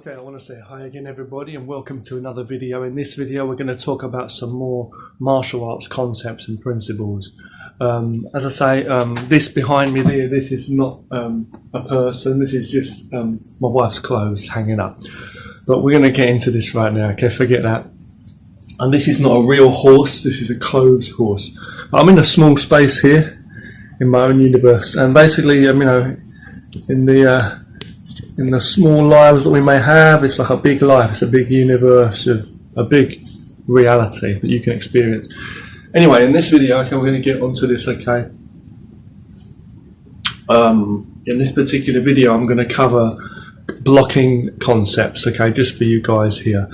Okay, I want to say hi again everybody and welcome to another video. In this video we're going to talk about some more martial arts concepts and principles. As I say, this behind me there, this is not a person, this is just my wife's clothes hanging up. But we're going to get into this right now, okay, forget that. And this is not a real horse, this is a clothes horse. I'm in a small space here in my own universe, and basically, you know, in the small lives that we may have, it's like a big life, it's a big universe, a big reality that you can experience. Anyway, in this video, okay, we're going to get onto this, okay. In this particular video, I'm going to cover blocking concepts, okay, just for you guys here.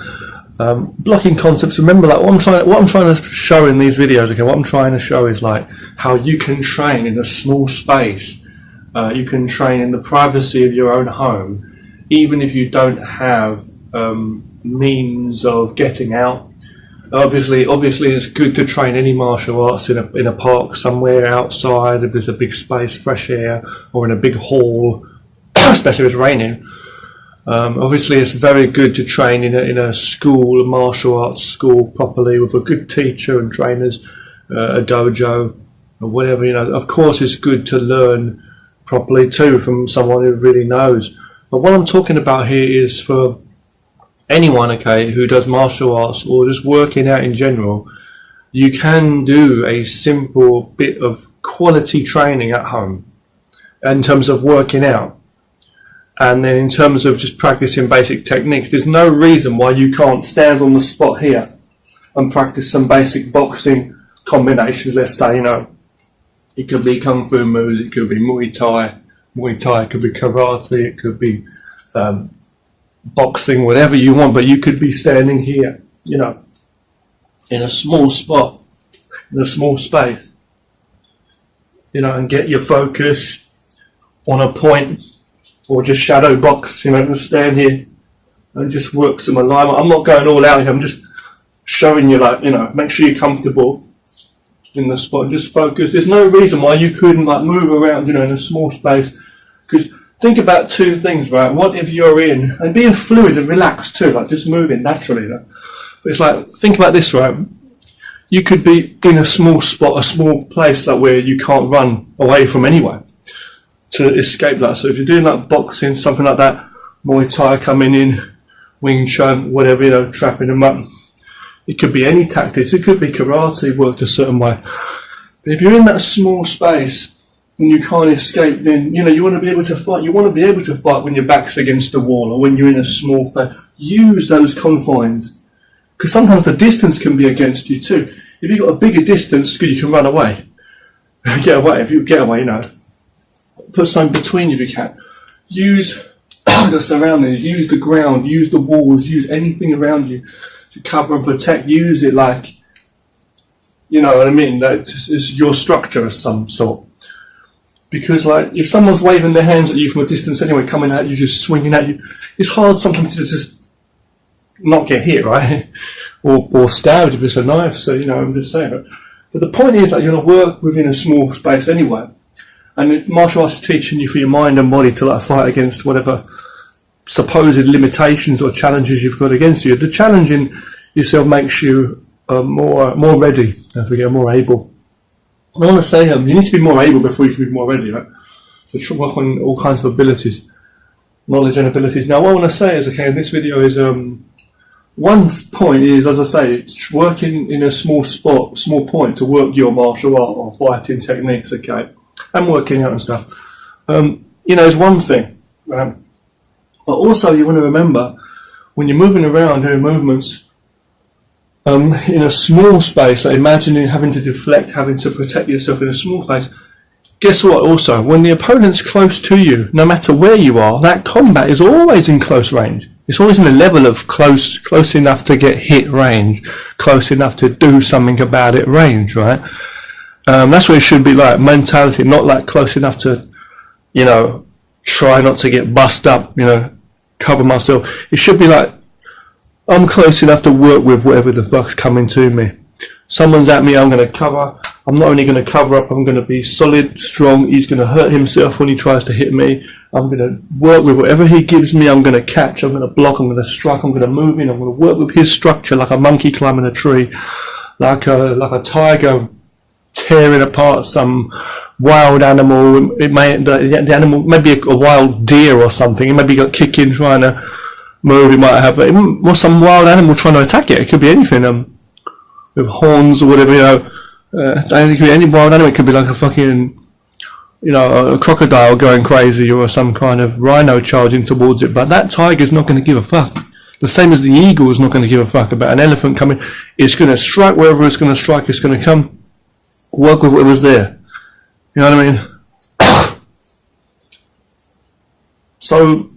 Blocking concepts, remember, like what I'm trying to show in these videos, okay, what I'm trying to show is like how you can train in a small space. You can train in the privacy of your own home, even if you don't have means of getting out. Obviously, it's good to train any martial arts in a park somewhere outside, if there's a big space, fresh air, or in a big hall, especially if it's raining. Obviously, it's very good to train in a school, a martial arts school, properly with a good teacher and trainers, a dojo, or whatever. You know, of course, it's good to learn properly too from someone who really knows. But what I'm talking about here is for anyone, okay, who does martial arts or just working out in general. You can do a simple bit of quality training at home in terms of working out, and then in terms of just practicing basic techniques. There's no reason why you can't stand on the spot here and practice some basic boxing combinations. Let's say, you know, it could be Kung Fu moves, it could be Muay Thai, it could be karate, it could be boxing, whatever you want, but you could be standing here, you know, in a small spot, in a small space, you know, and get your focus on a point, or just shadow box, you know, and stand here and just work some alignment. I'm not going all out here, I'm just showing you, like, you know, make sure you're comfortable in the spot and just focus. There's no reason why you couldn't like move around, you know, in a small space. Because think about two things, right? What if you're in, and being fluid and relaxed too, like just moving naturally, you know? But it's like, think about this, right? You could be in a small spot, a small place like where you can't run away from anywhere to escape that. So if you're doing like boxing, something like that, Muay Thai coming in, Wing Chun, whatever, you know, trapping them up. It could be any tactics, it could be karate worked a certain way. But if you're in that small space and you can't escape, then, you know, you want to be able to fight. You want to be able to fight when your back's against the wall or when you're in a small space. Use those confines. Because sometimes the distance can be against you too. If you've got a bigger distance, good, you can run away. Get away, if you get away, you know. Put something between you if you can. Use the surroundings, use the ground, use the walls, use anything around you to cover and protect. Use it like, you know what I mean, that is your structure of some sort. Because like, if someone's waving their hands at you from a distance anyway, coming at you, just swinging at you, it's hard sometimes to just not get hit, right? or stabbed if it's a knife. So, you know, I'm just saying. But the point is that you're going to work within a small space anyway. And martial arts is teaching you for your mind and body to like fight against whatever supposed limitations or challenges you've got against you. The challenging yourself makes you more ready, don't forget, more able. And I want to say, you need to be more able before you can be more ready, right? So work on all kinds of abilities, knowledge and abilities. Now, what I want to say is, okay, in this video is, one point is, as I say, it's working in a small spot, small point to work your martial art or fighting techniques, okay, and working out and stuff. You know, is one thing, right? But also you want to remember, when you're moving around doing movements in a small space, like imagining having to deflect, having to protect yourself in a small space, guess what also, when the opponent's close to you, no matter where you are, that combat is always in close range. It's always in a level of close enough to get hit range, close enough to do something about it range, right? That's what it should be like, mentality, not like close enough to, you know, try not to get bust up, you know, cover myself. It should be like, I'm close enough to work with whatever the fuck's coming to me. Someone's at me, I'm going to cover, I'm not only going to cover up, I'm going to be solid, strong. He's going to hurt himself when he tries to hit me. I'm going to work with whatever he gives me. I'm going to catch, I'm going to block, I'm going to strike, I'm going to move in, I'm going to work with his structure like a monkey climbing a tree, like a tiger tearing apart some wild animal. It may the animal maybe a wild deer or something. It maybe got kicking trying to move. It might have some wild animal trying to attack it. It could be anything. With horns or whatever, it could be any wild animal. It could be like a fucking, a crocodile going crazy or some kind of rhino charging towards it. But that tiger's not going to give a fuck. The same as the eagle is not going to give a fuck about an elephant coming. It's going to strike wherever it's going to strike. It's going to come. Work with whatever's there. You know what I mean? So,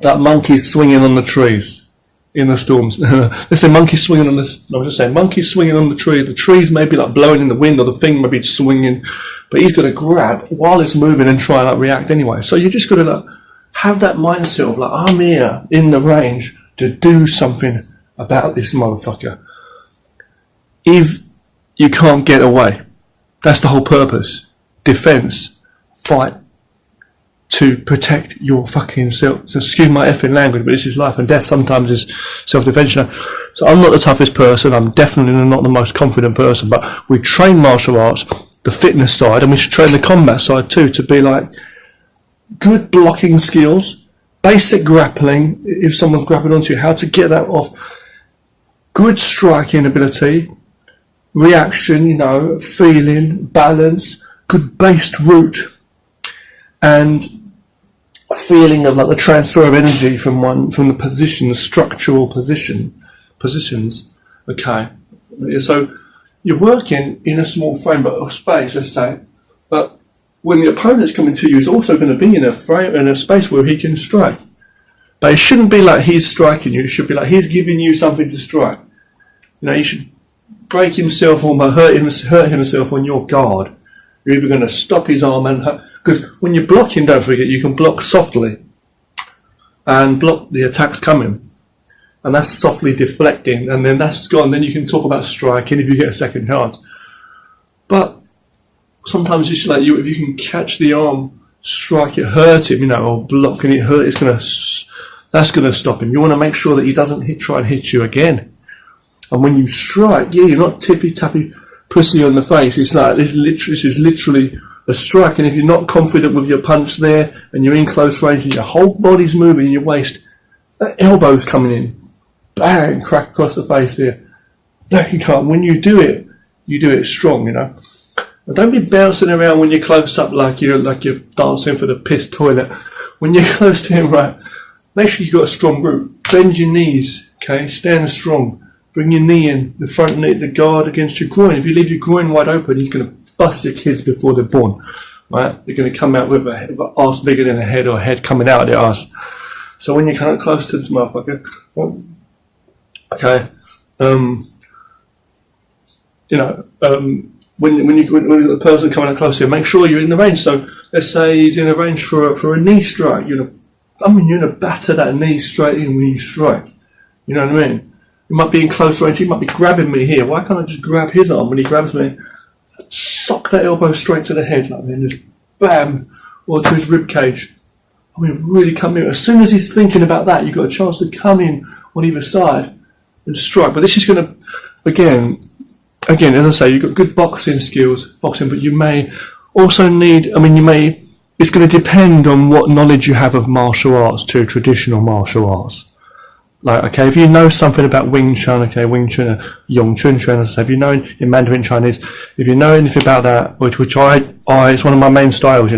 that monkey swinging on the trees in the storms. Let's say monkey swinging on the... No, I'm just saying, monkey swinging on the tree. The trees may be like blowing in the wind or the thing may be swinging. But he's going to grab while it's moving and try and react anyway. So you just got to have that mindset of I'm here in the range to do something about this motherfucker. If you can't get away. That's the whole purpose. Defense. Fight. To protect your fucking self. So excuse my effing language, but this is life and death. Sometimes is self-defense. So I'm not the toughest person. I'm definitely not the most confident person. But we train martial arts, the fitness side, and we should train the combat side too, to be like good blocking skills, basic grappling, if someone's grappling onto you, how to get that off, good striking ability, reaction, feeling, balance, good based route, and a feeling of the transfer of energy from the position, the structural positions. Okay, so you're working in a small frame of space, let's say, but when the opponent's coming to you, he's also going to be in a space where he can strike. But it shouldn't be like he's striking you. It should be like he's giving you something to strike. He should break himself or hurt himself on your guard. You're either going to stop his arm and hurt. Because when you're blocking, don't forget, you can block softly and block the attacks coming. And that's softly deflecting, and then that's gone. Then you can talk about striking if you get a second chance. But sometimes it's like if you can catch the arm, strike it, hurt him, or block and it hurt, that's going to stop him. You want to make sure that he doesn't try and hit you again. And when you strike, you're not tippy-tappy pussy on the face. It's like this is literally a strike. And if you're not confident with your punch there, and you're in close range, and your whole body's moving, your waist, that elbow's coming in, bang, crack across the face there. No, you can't. When you do it strong, Now, don't be bouncing around when you're close up like you're dancing for the piss toilet. When you're close to him, right, make sure you've got a strong root. Bend your knees, okay? Stand strong. Bring your knee in, the front knee, the guard against your groin. If you leave your groin wide open, he's going to bust your kids before they're born, right? They're going to come out with an arse bigger than a head, or a head coming out of their arse. So when you're kind of close to this motherfucker, okay, when the person coming up close to you, make sure you're in the range. So let's say he's in a range for a knee strike. You're going to batter that knee straight in when you strike. You know what I mean? You might be in close range. He might be grabbing me here. Why can't I just grab his arm when he grabs me? Sock that elbow straight to the head, like that, and just bam, or to his rib cage. Really come in. As soon as he's thinking about that, you've got a chance to come in on either side and strike. But this is going to, again, as I say, you've got good boxing skills, but you may also need, it's going to depend on what knowledge you have of martial arts to traditional martial arts. If you know something about Wing Chun, Wing Chun, Yong Chun Chuan, as I say, if you know in Mandarin Chinese, if you know anything about that, which it's one of my main styles,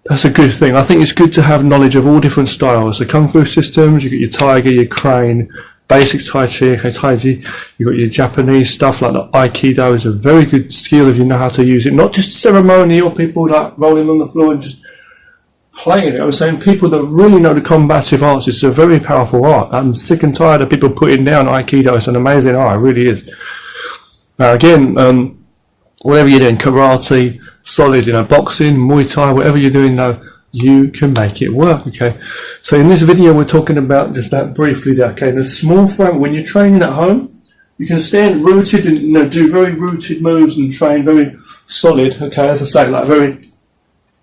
that's a good thing. I think it's good to have knowledge of all different styles. The Kung Fu systems, you've got your Tiger, your Crane, basic Tai Chi, you've got your Japanese stuff like the Aikido is a very good skill if you know how to use it. Not just ceremonial people rolling on the floor and just playing it. I'm saying people that really know the combative arts, it's a very powerful art. I'm sick and tired of people putting down Aikido. It's an amazing art, it really is. Now again, whatever you're doing, karate, solid, boxing, Muay Thai, whatever you're doing now, you can make it work, okay? So in this video, we're talking about just that briefly there, okay? In a small frame, when you're training at home, You can stand rooted and, you know, do very rooted moves and train very solid. Okay, as I say, like very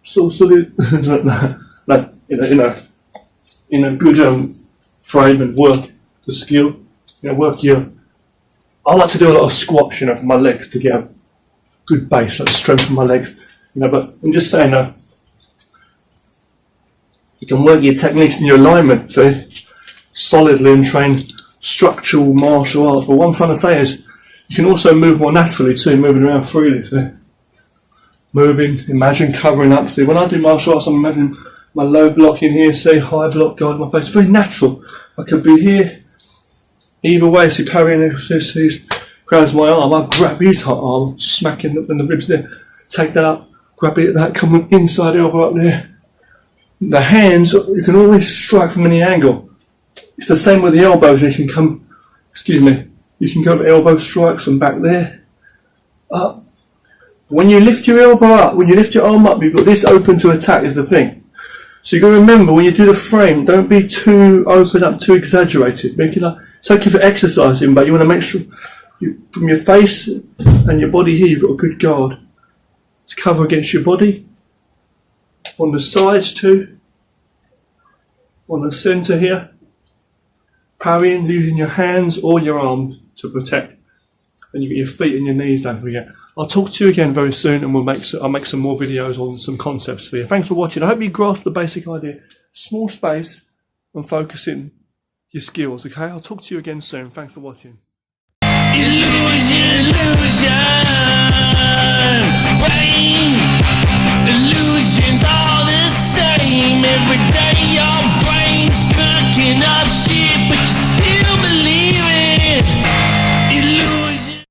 so solid, like in a good frame and work the skill. You know, work your. I like to do a lot of squats, you know, for my legs to get a good base, like strength for my legs. You know, but I'm just saying that you can work your techniques and your alignment, see, solidly and train structural martial arts. But what I'm trying to say is you can also move more naturally too, moving around freely, see. Moving, imagine covering up. See, when I do martial arts, I'm imagining my low block in here, see, high block guard my face. It's very natural. I could be here, either way. See, parrying, see, grabs my arm, I grab his arm, smacking up in the ribs there, take that up, grab it, that coming inside elbow up there. The hands, you can always strike from any angle. It's the same with the elbows. You can come, you can go to elbow strikes from back there, up. When you lift your elbow up, when you lift your arm up, you've got this open to attack is the thing. So you've got to remember, when you do the frame, don't be too open up, too exaggerated. Make it like, it's okay for exercising, but you want to make sure from your face and your body here, you've got a good guard to cover against your body. On the sides too. On the centre here. Parrying, using your hands or your arms to protect. And you get your feet and your knees, don't forget. I'll talk to you again very soon, and I'll make some more videos on some concepts for you. Thanks for watching. I hope you grasp the basic idea. Small space and focusing your skills, okay? I'll talk to you again soon. Thanks for watching. Illusion, brain, illusions all the same every day.